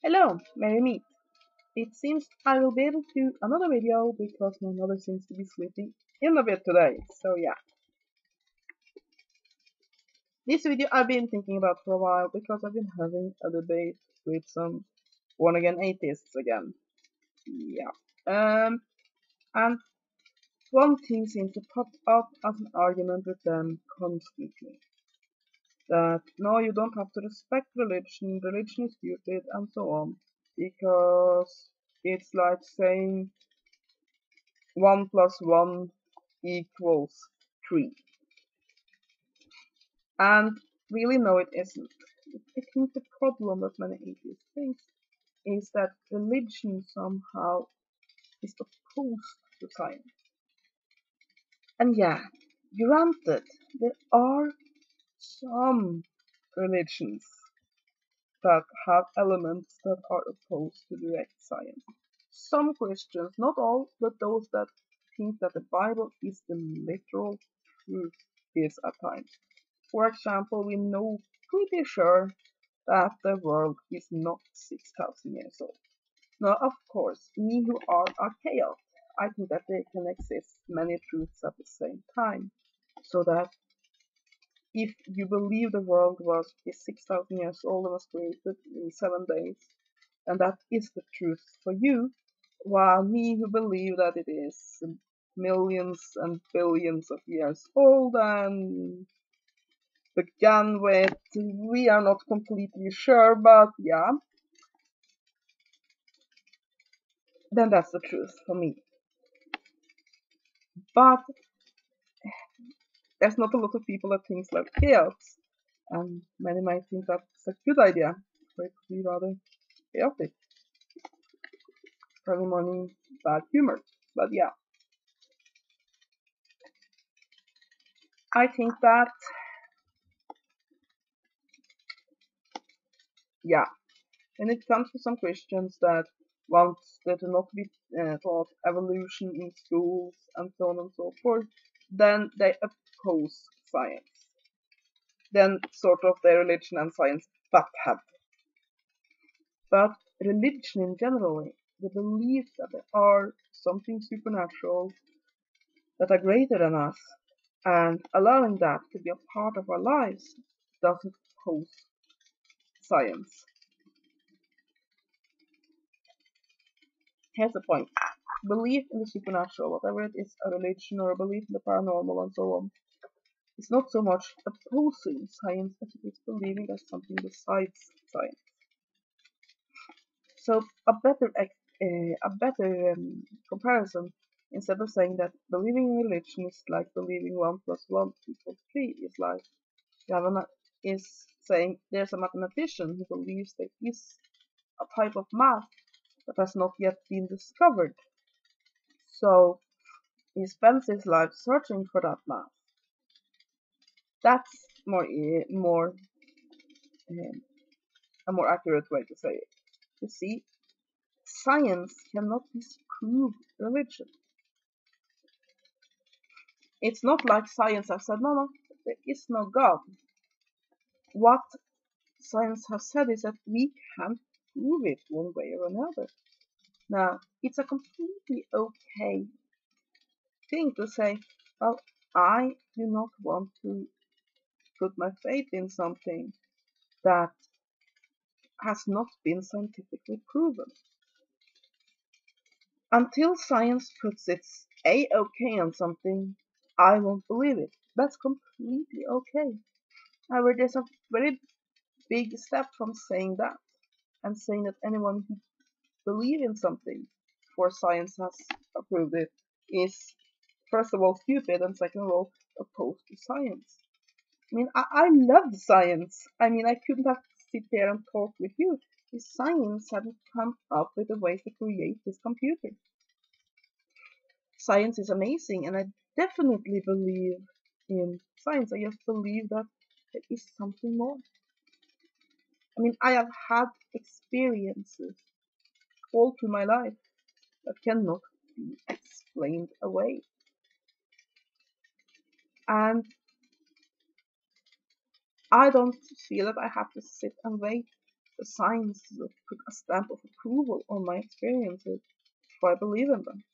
Hello, merry meet. It seems I will be able to do another video because my mother seems to be sleeping in a bit today. So yeah, this video I've been thinking about for a while because I've been having a debate with some born-again atheists again. Yeah. And one thing seems to pop up as an argument with them constantly. That no, you don't have to respect religion is stupid, and so on. Because it's like saying 1 plus 1 equals 3. And really, no, it isn't. I think the problem that many atheists think is that religion somehow is opposed to science. And yeah, granted, there are some religions that have elements that are opposed to direct science. Some Christians, not all, but those that think that the Bible is the literal truth is at times. For example, we know pretty sure that the world is not 6,000 years old. Now, of course, me who are archaic, I think that there can exist many truths at the same time. So that if you believe the world is 6,000 years old and was created in 7 days, and that is the truth for you, while me who believe that it is millions and billions of years old and began with, we are not completely sure, but yeah, then that's the truth for me. But there's not a lot of people that think like chaos, and many might think that's a good idea, for it to be rather chaotic, early morning bad humor. But yeah, I think that, yeah, when it comes to some Christians that want there to not be taught evolution in schools and so on and so forth, then they oppose science. Then sort of their religion and science butt head. But religion in general, the belief that there are something supernatural that are greater than us, and allowing that to be a part of our lives, doesn't oppose science. Here's the point. Belief in the supernatural, whatever it is, a religion or a belief in the paranormal and so on, is not so much opposing science as it is believing there's something besides science. So a better comparison, instead of saying that believing in religion is like believing 1 plus 1 equals 3, is like is saying there's a mathematician who believes there is a type of math that has not yet been discovered. So he spends his life searching for that math. That's a more accurate way to say it. You see, science cannot disprove religion. It's not like science has said, no, there is no God. What science has said is that we can't prove it one way or another. Now, it's a completely okay thing to say, well, I do not want to put my faith in something that has not been scientifically proven. Until science puts its A-OK on something, I won't believe it. That's completely okay. However, there's a very big step from saying that and saying that anyone who believes in something before science has approved it is, first of all, stupid, and second of all, opposed to science. I mean, I love science. I mean, I couldn't have sit there and talk with you if science hadn't come up with a way to create this computer. Science is amazing, and I definitely believe in science. I just believe that there is something more. I mean, I have had experiences all through my life that cannot be explained away. And I don't feel that I have to sit and wait the science put a stamp of approval on my experiences, so I believe in them.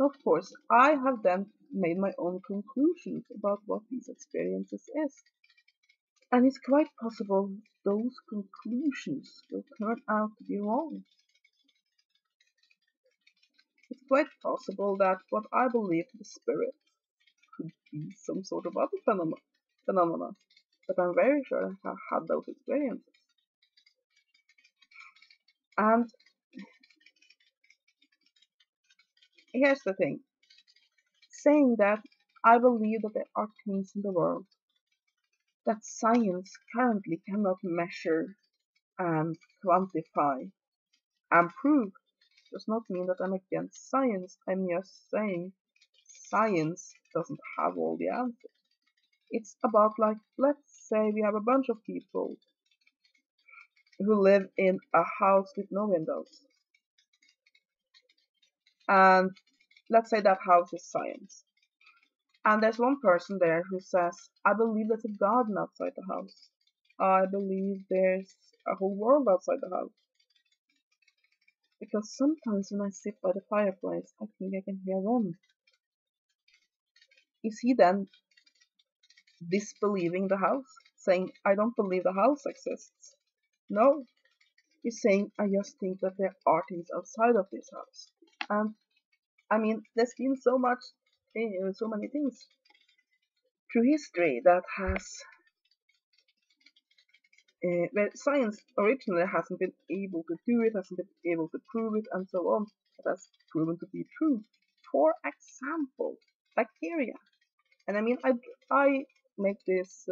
Of course, I have then made my own conclusions about what these experiences is. And it's quite possible those conclusions will turn out to be wrong. It's quite possible that what I believe to be spirit could be some sort of other phenomena, but I'm very sure I have had those experiences. And here's the thing, saying that I believe that there are things in the world that science currently cannot measure and quantify and prove does not mean that I'm against science. I'm just saying science doesn't have all the answers. It's about, like, let's say we have a bunch of people who live in a house with no windows. And let's say that house is science. And there's one person there who says, I believe there's a garden outside the house. I believe there's a whole world outside the house. Because sometimes when I sit by the fireplace, I think I can hear them. Is he then disbelieving the house? Saying, I don't believe the house exists? No. He's saying, I just think that there are things outside of this house. And I mean, there's been so many things through history that has, where science originally hasn't been able to do it, hasn't been able to prove it, and so on. It has proven to be true. For example, bacteria. And I mean, I make this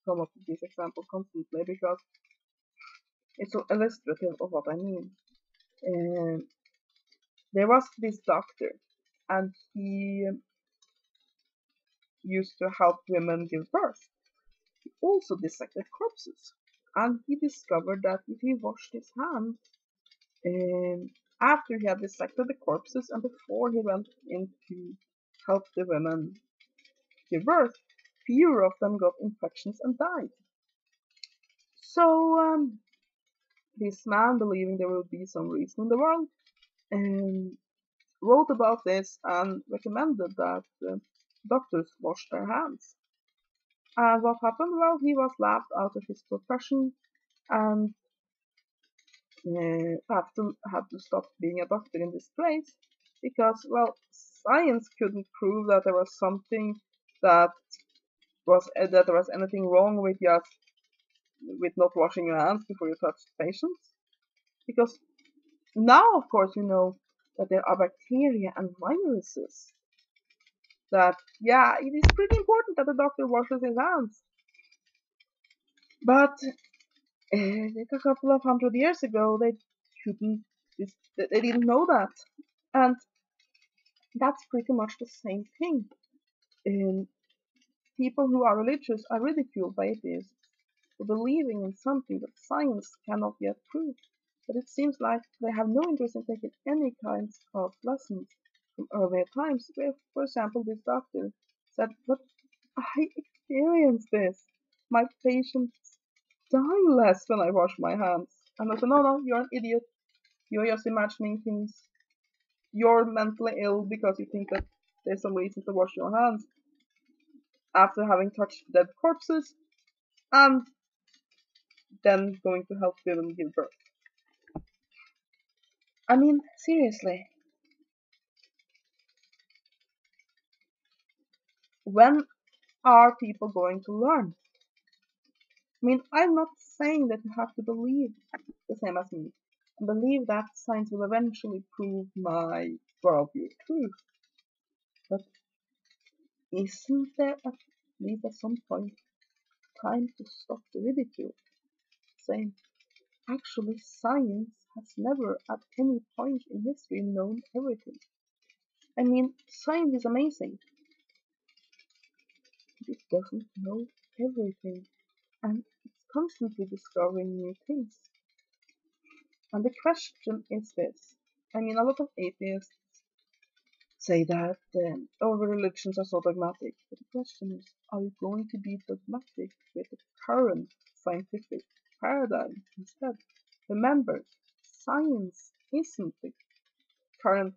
come up with this example constantly because it's so illustrative of what I mean. There was this doctor, and he used to help women give birth. He also dissected corpses, and he discovered that if he washed his hands after he had dissected the corpses and before he went in to help the women give birth, fewer of them got infections and died. So this man, believing there will be some reason in the world, wrote about this and recommended that doctors wash their hands. And what happened? Well, he was laughed out of his profession and had to stop being a doctor in this place because, well, science couldn't prove that there was something that that there was anything wrong with not washing your hands before you touch patients. Because now, of course, you know that there are bacteria and viruses. That, yeah, it is pretty important that the doctor washes his hands. But a couple of 100 years ago, couldn't, they didn't know that. And that's pretty much the same thing. People who are religious are ridiculed by atheists for believing in something that science cannot yet prove. But it seems like they have no interest in taking any kinds of lessons from earlier times, where, for example, this doctor said, but I experienced this. My patients die less when I wash my hands. And I said, no, you're an idiot. You're just imagining things. You're mentally ill because you think that there's some reason to wash your hands after having touched dead corpses and then going to help women give birth. I mean, seriously. When are people going to learn? I mean, I'm not saying that you have to believe the same as me. I believe that science will eventually prove my worldview true. But isn't there at least at some point time to stop the ridicule? Saying, actually, science has never at any point in history known everything. I mean, science is amazing. It doesn't know everything, and it's constantly discovering new things. And the question is this. I mean, a lot of atheists say that all religions are so dogmatic. But the question is, are you going to be dogmatic with the current scientific paradigm instead. Remember, science isn't the current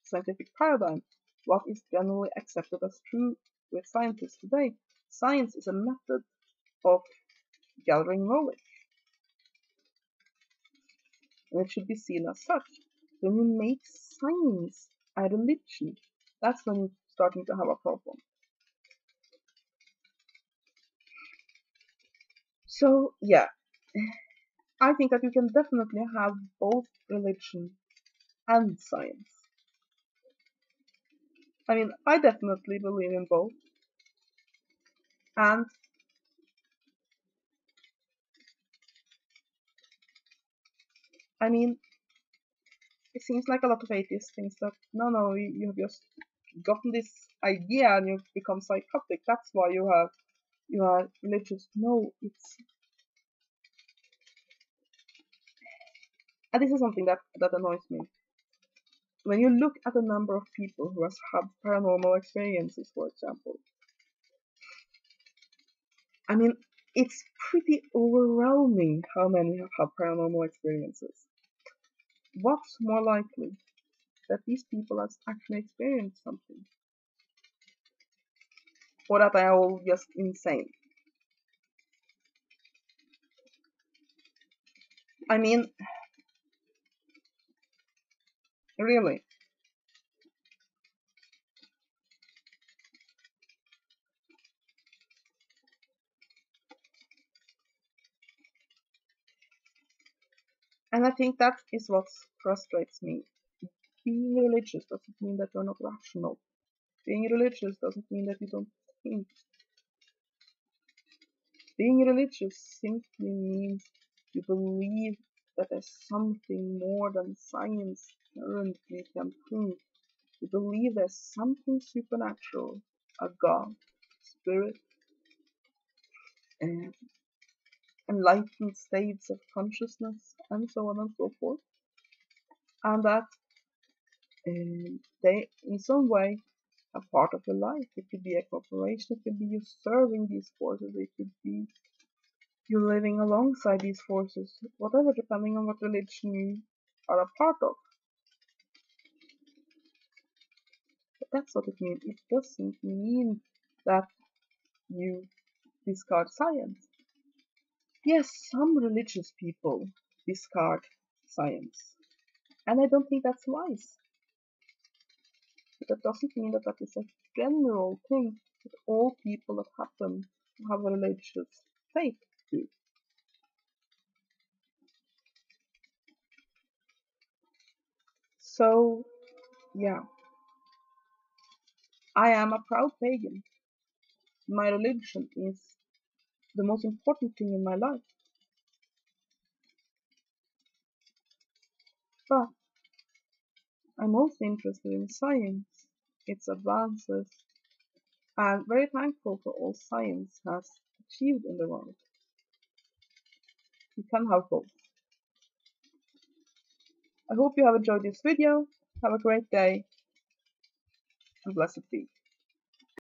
scientific paradigm. What is generally accepted as true with scientists today? Science is a method of gathering knowledge, and it should be seen as such. When you make science a religion, that's when you're starting to have a problem. So, yeah, I think that you can definitely have both religion and science. I mean, I definitely believe in both. And I mean, it seems like a lot of atheists think that no, you have just gotten this idea and you've become psychotic. That's why you are religious. No, it's and this is something that annoys me. When you look at the number of people who has had paranormal experiences, for example, I mean, it's pretty overwhelming how many have had paranormal experiences. What's more likely that these people have actually experienced something, or that they are all just insane? I mean, really. And I think that is what frustrates me. Being religious doesn't mean that you're not rational. Being religious doesn't mean that you don't think. Being religious simply means you believe that there's something more than science currently can prove. You believe there's something supernatural, a God, spirit, and enlightened states of consciousness, and so on and so forth. And that they, in some way, a part of your life. It could be a corporation, it could be you serving these forces, it could be you living alongside these forces, whatever, depending on what religion you are a part of. But that's what it means. It doesn't mean that you discard science. Yes, some religious people discard science, and I don't think that's wise. But that doesn't mean that that is a general thing that all people that happen to have a religious faith do. So, yeah, I am a proud pagan. My religion is the most important thing in my life. But I'm also interested in science, its advances, and very thankful for all science has achieved in the world. You can have both. I hope you have enjoyed this video. Have a great day and blessed be.